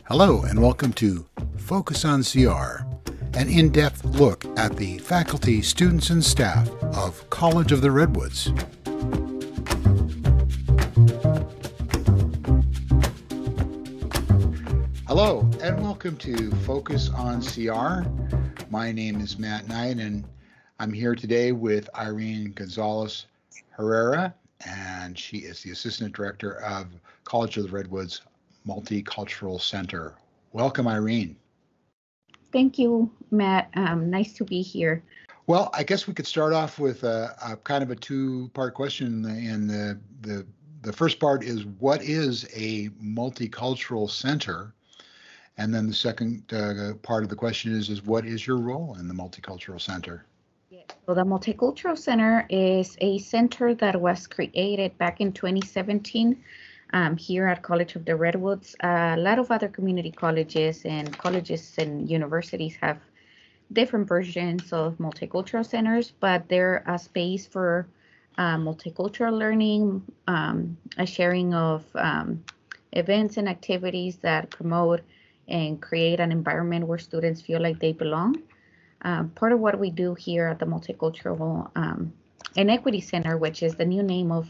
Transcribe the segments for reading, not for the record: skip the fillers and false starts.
Hello and welcome to Focus on CR, an in-depth look at the faculty, students, and staff of College of the Redwoods. Hello and welcome to Focus on CR. My name is Matt Knight and I'm here today with Irene Gonzalez-Herrera, and she is the Assistant Director of College of the Redwoods Multicultural Center. Welcome, Irene. Thank you, Matt. Nice to be here. Well, I guess we could start off with a kind of a two-part question. And the first part is, what is a multicultural center? And then the second part of the question is what is your role in the Multicultural Center? Yes. So the Multicultural Center is a center that was created back in 2017 here at College of the Redwoods. A lot of other community colleges and universities have different versions of multicultural centers, but they're a space for multicultural learning, a sharing of events and activities that promote and create an environment where students feel like they belong. Part of what we do here at the Multicultural and Equity Center, which is the new name of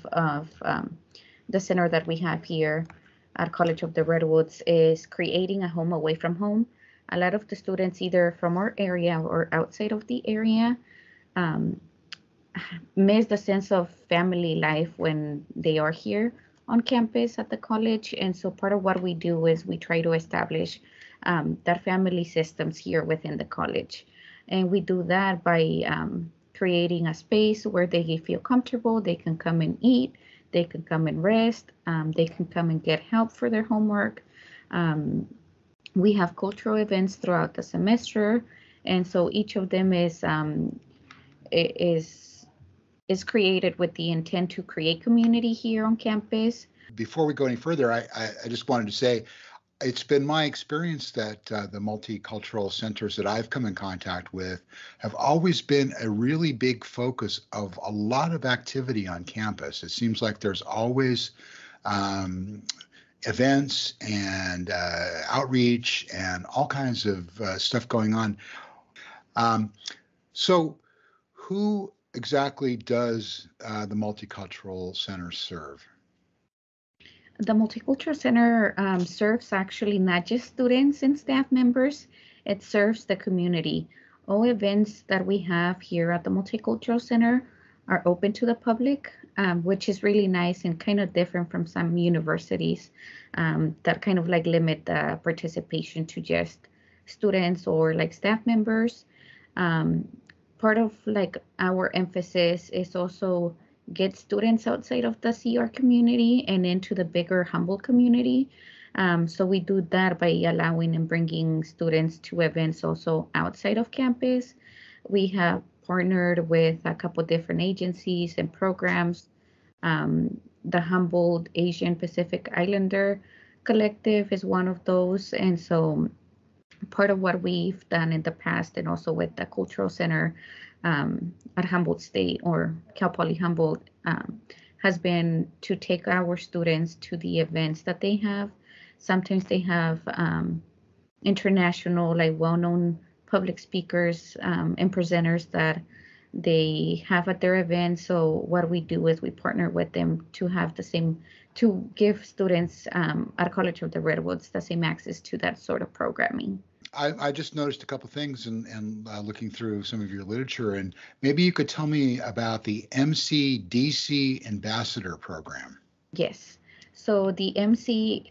the center that we have here at College of the Redwoods, is creating a home away from home. A lot of the students, either from our area or outside of the area, miss the sense of family life when they are here on campus at the college. And so part of what we do is we try to establish that family systems here within the college. And we do that by creating a space where they feel comfortable, they can come and eat, they can come and rest, they can come and get help for their homework. We have cultural events throughout the semester, and so each of them is created with the intent to create community here on campus. Before we go any further, I just wanted to say it's been my experience that the multicultural centers that I've come in contact with have always been a really big focus of a lot of activity on campus. It seems like there's always events and outreach and all kinds of stuff going on. So who exactly does the Multicultural Center serve? The Multicultural Center serves actually not just students and staff members, it serves the community. All events that we have here at the Multicultural Center are open to the public, which is really nice and kind of different from some universities that kind of like limit the participation to just students or like staff members. Part of like our emphasis is also get students outside of the CR community and into the bigger Humboldt community. So we do that by allowing and bringing students to events also outside of campus. We have partnered with a couple different agencies and programs. The Humboldt Asian Pacific Islander Collective is one of those. And so part of what we've done in the past and also with the Cultural Center at Humboldt State or Cal Poly Humboldt has been to take our students to the events that they have. Sometimes they have international, like well-known public speakers and presenters that they have at their events. So what we do is we partner with them to have to give students at College of the Redwoods the same access to that sort of programming. I just noticed a couple things and looking through some of your literature, and maybe you could tell me about the MCDC Ambassador Program. Yes. So the MC,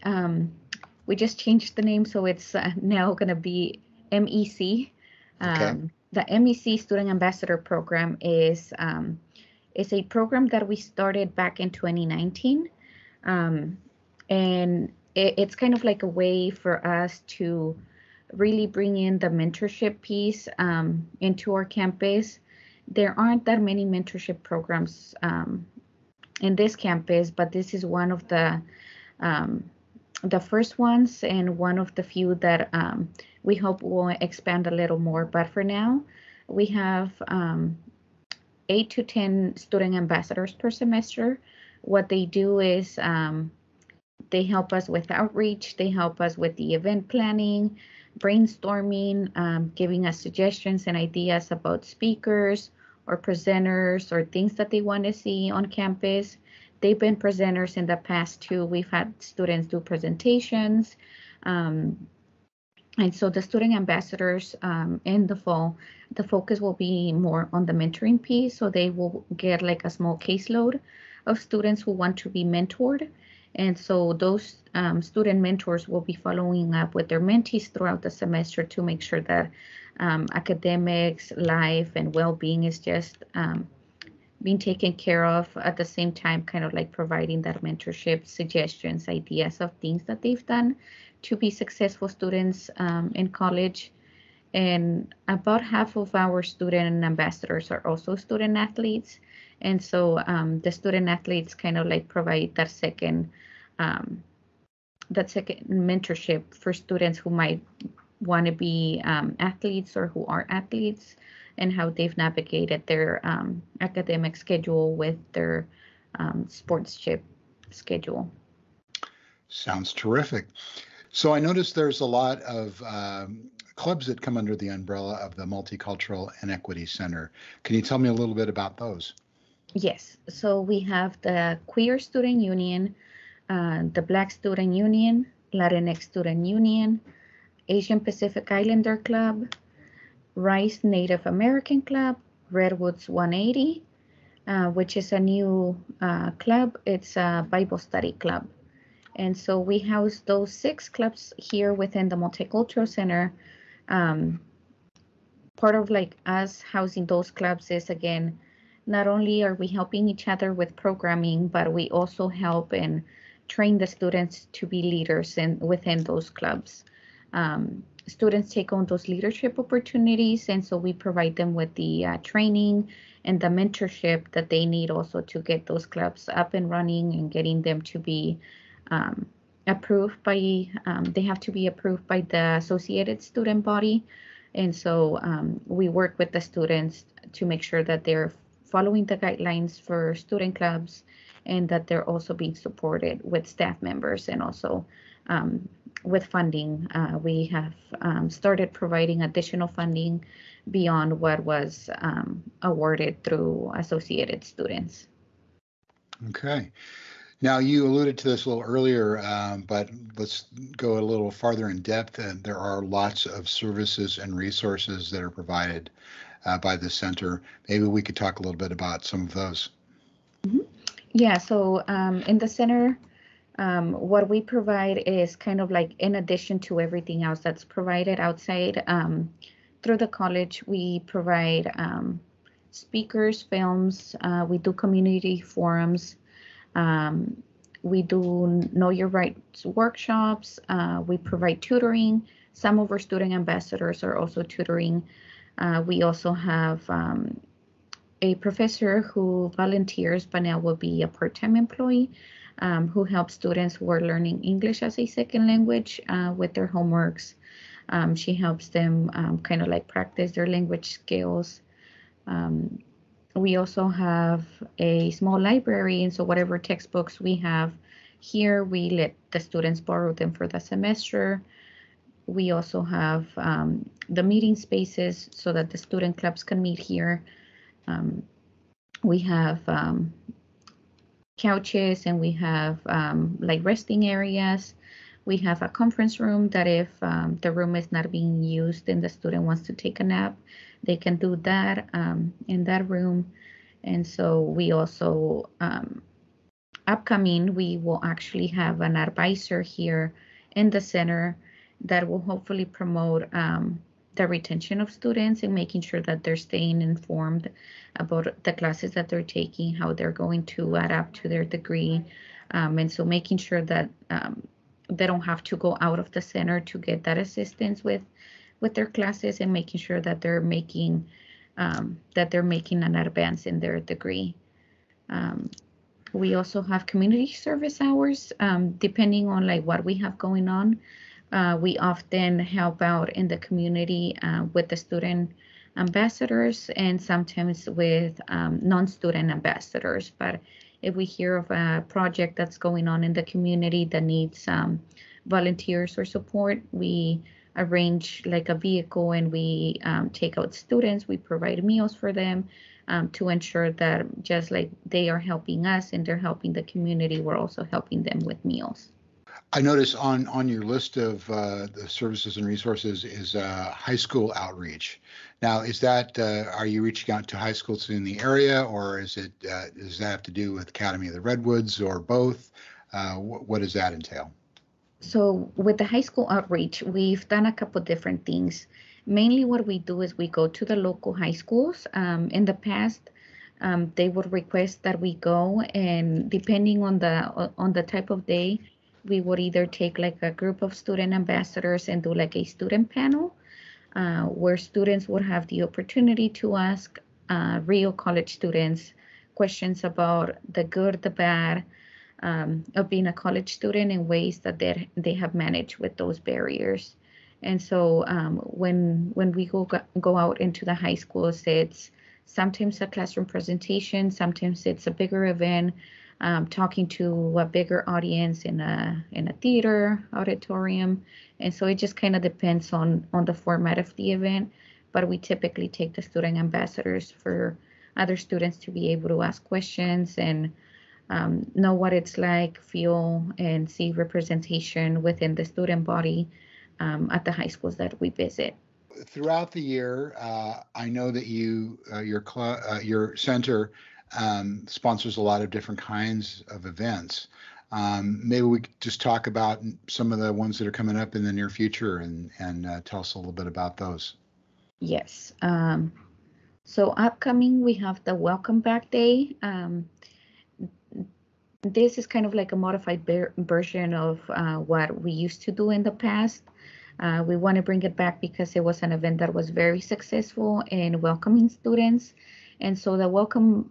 we just changed the name, so it's now going to be MEC. Okay. The MEC Student Ambassador Program is a program that we started back in 2019, and it's kind of like a way for us to really bring in the mentorship piece into our campus. There aren't that many mentorship programs in this campus, but this is one of the first ones and one of the few that we hope will expand a little more. But for now, we have 8 to 10 student ambassadors per semester. What they do is They help us with outreach. They help us with the event planning, brainstorming, giving us suggestions and ideas about speakers or presenters or things that they want to see on campus. They've been presenters in the past too. We've had students do presentations. Um, and so the student ambassadors in the fall, the focus will be more on the mentoring piece. So they will get like a small caseload of students who want to be mentored. And so those student mentors will be following up with their mentees throughout the semester to make sure that academics, life, and well-being is just being taken care of, at the same time kind of like providing that mentorship, suggestions, ideas of things that they've done to be successful students in college. And about half of our student ambassadors are also student athletes. And so the student athletes kind of like provide um, that second mentorship for students who might want to be athletes or who are athletes, and how they've navigated their academic schedule with their sportsmanship schedule. Sounds terrific. So I noticed there's a lot of clubs that come under the umbrella of the Multicultural and Equity Center. Can you tell me a little bit about those? Yes, so we have the Queer Student Union, the Black Student Union, Latinx Student Union, Asian Pacific Islander Club, Rice Native American Club, Redwoods 180, which is a new club. It's a Bible study club. And so we house those 6 clubs here within the Multicultural Center. Part of like us housing those clubs is, again, not only are we helping each other with programming, but we also help and train the students to be leaders within those clubs. Students take on those leadership opportunities, and so we provide them with the training and the mentorship that they need also to get those clubs up and running and getting them to be approved by, they have to be approved by the Associated Student Body. And so we work with the students to make sure that they're following the guidelines for student clubs, and that they're also being supported with staff members, and also with funding. We have started providing additional funding beyond what was awarded through associated students. Okay. Now, you alluded to this a little earlier, but let's go a little farther in depth. And there are lots of services and resources that are provided by the center. Maybe we could talk a little bit about some of those. Mm-hmm. Yeah, so in the center, what we provide is kind of like in addition to everything else that's provided outside. Through the college, we provide speakers, films, we do community forums, we do Know Your Rights workshops, we provide tutoring. Some of our student ambassadors are also tutoring. We also have a professor who volunteers, but now will be a part-time employee, who helps students who are learning English as a second language with their homeworks. She helps them kind of like practice their language skills. We also have a small library, and so whatever textbooks we have here, we let the students borrow them for the semester. We also have the meeting spaces so that the student clubs can meet here. We have couches, and we have like resting areas. We have a conference room that if the room is not being used and the student wants to take a nap, they can do that in that room. And so we also, upcoming, we will actually have an advisor here in the center that will hopefully promote the retention of students and making sure that they're staying informed about the classes that they're taking, how they're going to adapt to their degree. And so making sure that they don't have to go out of the center to get that assistance with their classes, and making sure that they're making an advance in their degree. We also have community service hours, depending on like what we have going on. We often help out in the community with the student ambassadors, and sometimes with non-student ambassadors. But If we hear of a project that's going on in the community that needs volunteers or support, we arrange like a vehicle and we take out students, we provide meals for them to ensure that just like they are helping us and they're helping the community, we're also helping them with meals. I notice on your list of the services and resources is high school outreach. Now, is that are you reaching out to high schools in the area, or is it does that have to do with Academy of the Redwoods, or both? What does that entail? So with the high school outreach, we've done a couple different things. Mainly what we do is we go to the local high schools. In the past, they would request that we go, and depending on the type of day, we would either take like a group of student ambassadors and do like a student panel, where students would have the opportunity to ask real college students questions about the good, the bad, of being a college student in ways that they have managed with those barriers. And so when we go out into the high schools, it's sometimes a classroom presentation, sometimes it's a bigger event, talking to a bigger audience in a theater auditorium. And so it just kind of depends on the format of the event. But we typically take the student ambassadors for other students to be able to ask questions and know what it's like, feel, and see representation within the student body at the high schools that we visit. Throughout the year, I know that your center sponsors a lot of different kinds of events. Maybe we could just talk about some of the ones that are coming up in the near future and tell us a little bit about those. Yes. So upcoming, we have the Welcome Back Day. This is kind of like a modified version of what we used to do in the past. We want to bring it back because it was an event that was very successful in welcoming students. And so the Welcome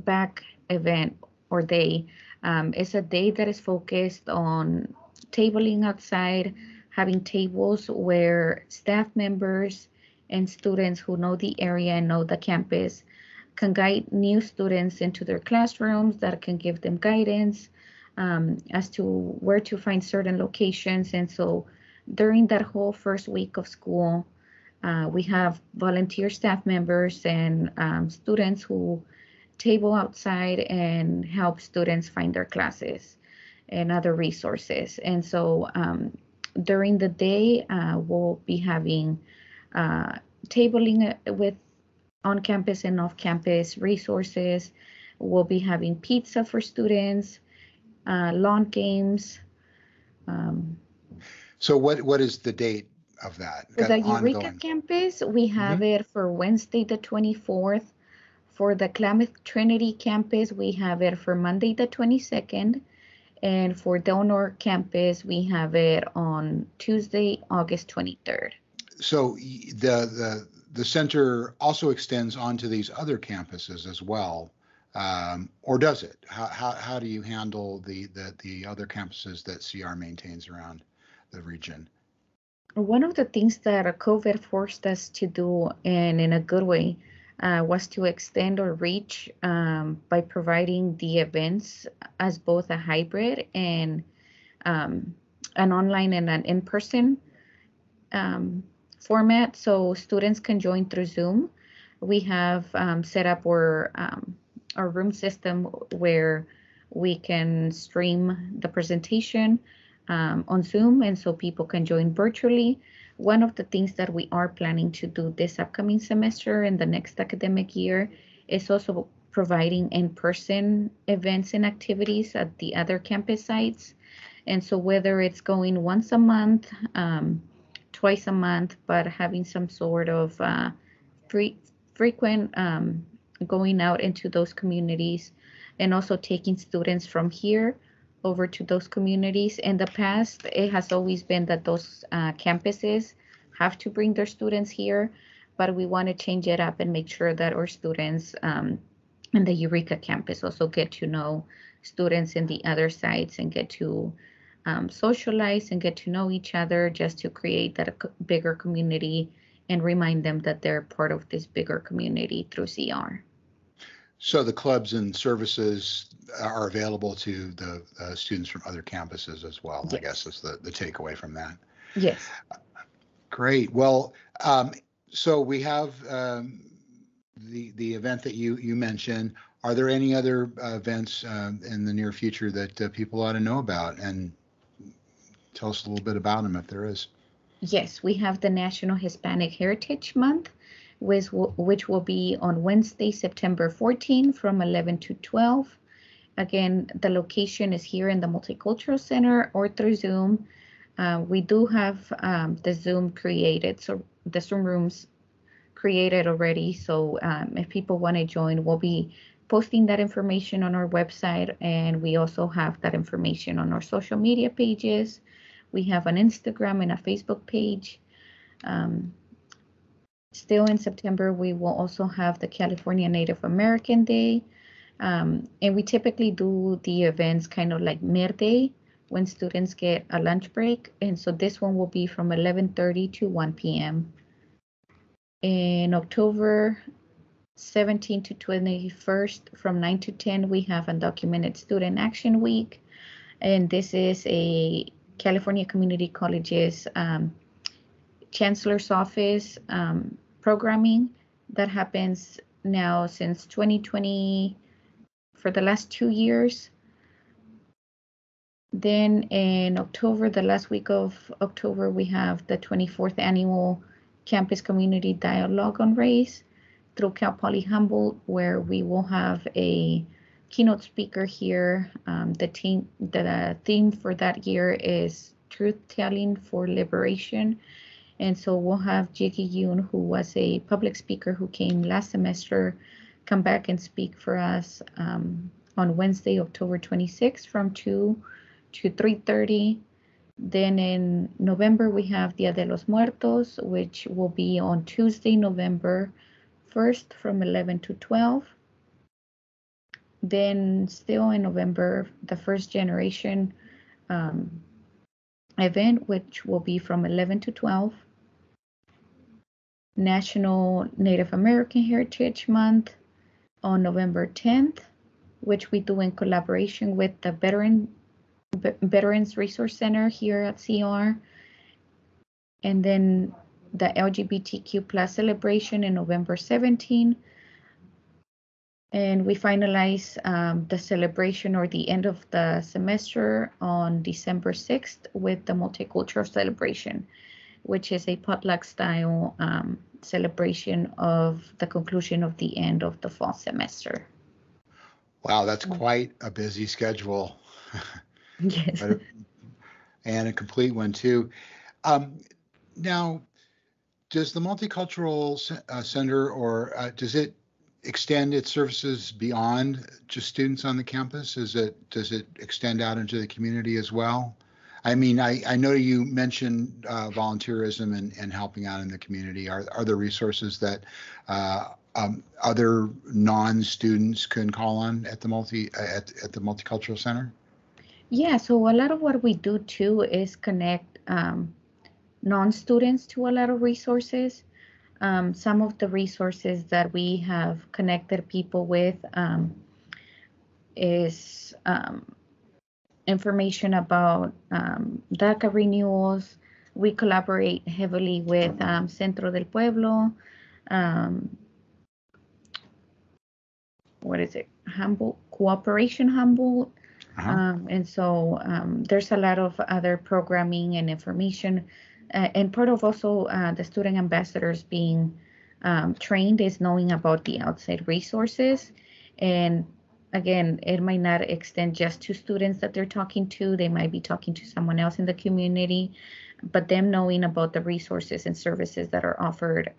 Back event or day is a day that is focused on tabling outside, having tables where staff members and students who know the area and know the campus can guide new students into their classrooms, that can give them guidance as to where to find certain locations. And so during that whole first week of school, we have volunteer staff members and students who table outside and help students find their classes and other resources. And so during the day, we'll be having tabling with on-campus and off-campus resources. We'll be having pizza for students, lawn games. So what is the date of that? For the Eureka campus, we have it for Wednesday the 24th. For the Klamath Trinity campus, we have it for Monday the 22nd. And for Delnor campus, we have it on Tuesday, August 23rd. So the center also extends onto these other campuses as well, or does it? How do you handle the other campuses that CR maintains around the region? One of the things that COVID forced us to do, and in a good way, was to extend our reach by providing the events as both a hybrid and an online and an in-person format, so students can join through Zoom. We have set up our room system where we can stream the presentation on Zoom, and so people can join virtually. One of the things that we are planning to do this upcoming semester and the next academic year is also providing in-person events and activities at the other campus sites. And so whether it's going once a month, twice a month, but having some sort of frequent going out into those communities, and also taking students from here over to those communities. In the past, it has always been that those campuses have to bring their students here, but we want to change it up and make sure that our students in the Eureka campus also get to know students in the other sites and get to socialize and get to know each other, just to create that bigger community and remind them that they're part of this bigger community through CR. So the clubs and services are available to the students from other campuses as well, I guess Yes. is the takeaway from that. Yes. Great. Well, so we have the event that you mentioned. Are there any other events in the near future that people ought to know about? And tell us a little bit about them if there is. Yes, we have the National Hispanic Heritage Month, which will be on Wednesday, September 14 from 11 to 12. Again, the location is here in the Multicultural Center or through Zoom. We do have the Zoom created, so the Zoom rooms created already. So if people want to join, we'll be posting that information on our website, and we also have that information on our social media pages. We have an Instagram and a Facebook page. Still in September, we will also have the California Native American Day. And we typically do the events kind of like midday when students get a lunch break. And so this one will be from 11:30 to 1 p.m. In October 17 to 21st, from 9 to 10, we have Undocumented Student Action Week. And this is a California Community College's Chancellor's Office programming that happens now since 2020 for the last 2 years. Then in October, the last week of October, we have the 24th Annual Campus Community Dialogue on Race through Cal Poly Humboldt, where we will have a keynote speaker here. The theme for that year is Truth Telling for Liberation. And so we'll have Jiggy Yoon, who was a public speaker who came last semester, come back and speak for us on Wednesday, October 26th from 2 to 3:30. Then in November, we have Dia de los Muertos, which will be on Tuesday, November 1st from 11 to 12. Then still in November, the First Generation event, which will be from 11 to 12. National Native American Heritage Month on November 10th, which we do in collaboration with the Veterans Resource Center here at CR. And then the LGBTQ plus celebration in November 17. And we finalize the celebration or the end of the semester on December 6th with the Multicultural celebration, which is a potluck style celebration of the conclusion of the end of the fall semester. Wow, that's quite a busy schedule. Yes. And a complete one too. Now, does the Multicultural Center or does it extend its services beyond just students on the campus? Does it extend out into the community as well? I mean, I know you mentioned volunteerism and helping out in the community. Are there resources that other non-students can call on at the Multicultural Center? Yeah, so a lot of what we do too is connect non-students to a lot of resources. Some of the resources that we have connected people with is information about DACA renewals. We collaborate heavily with Centro del Pueblo. What is it? Humboldt, Cooperation Humboldt. And so there's a lot of other programming and information. And part of also the student ambassadors being trained is knowing about the outside resources. And again, it might not extend just to students that they're talking to. They might be talking to someone else in the community, but them knowing about the resources and services that are offered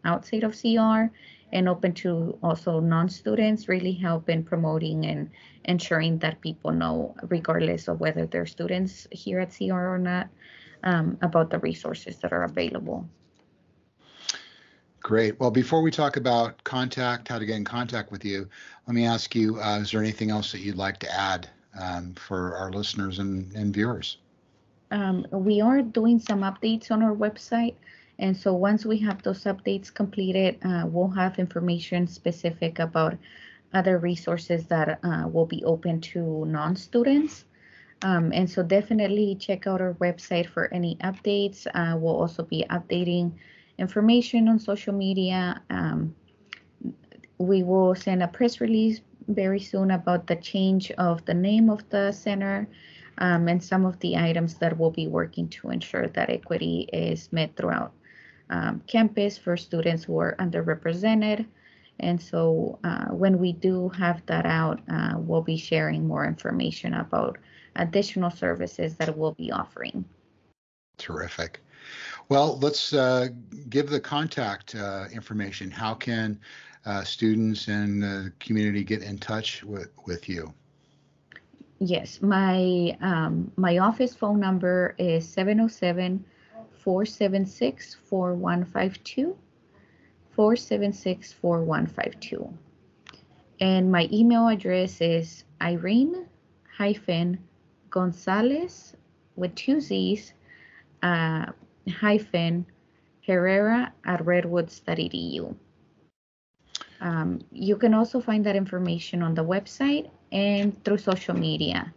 outside of CR and open to also non-students really help in promoting and ensuring that people know, regardless of whether they're students here at CR or not, about the resources that are available. Great. Well, before we talk about how to get in contact with you, let me ask you, is there anything else that you'd like to add for our listeners and viewers? We are doing some updates on our website. And so once we have those updates completed, we'll have information specific about other resources that will be open to non-students. And so definitely check out our website for any updates. We'll also be updating information on social media. We will send a press release very soon about the change of the name of the center, and some of the items that we'll be working to ensure that equity is met throughout campus for students who are underrepresented. And so when we do have that out, we'll be sharing more information about additional services that we'll be offering. Terrific. Well, let's give the contact information. How can students and the community get in touch with you? Yes, my office phone number is 707-476-4152, 476-4152. And my email address is Irene-Gonzalez with 2 Z's Herrera at redwoods.edu. You can also find that information on the website and through social media.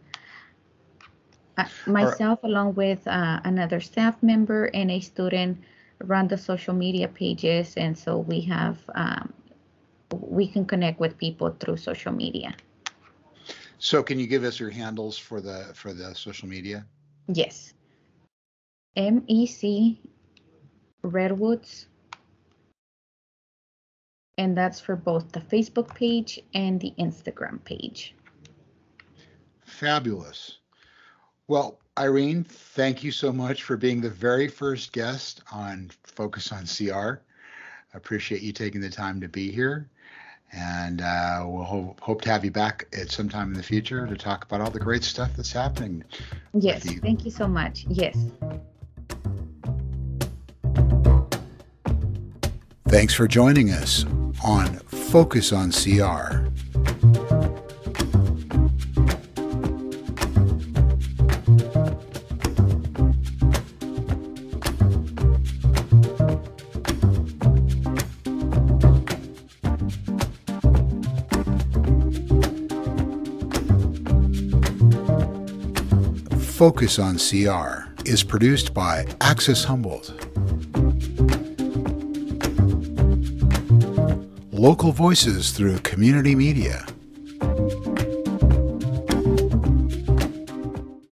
Myself, along with another staff member and a student, run the social media pages, and so we have we can connect with people through social media. So, can you give us your handles for the social media? Yes. MEC Redwoods, and that's for both the Facebook page and the Instagram page. Fabulous. Well, Irene, thank you so much for being the very first guest on Focus on CR. I appreciate you taking the time to be here, and we'll hope to have you back at some time in the future to talk about all the great stuff that's happening. Yes, thank you so much. Yes. Thanks for joining us on Focus on CR. Focus on CR is produced by Access Humboldt. Local voices through community media.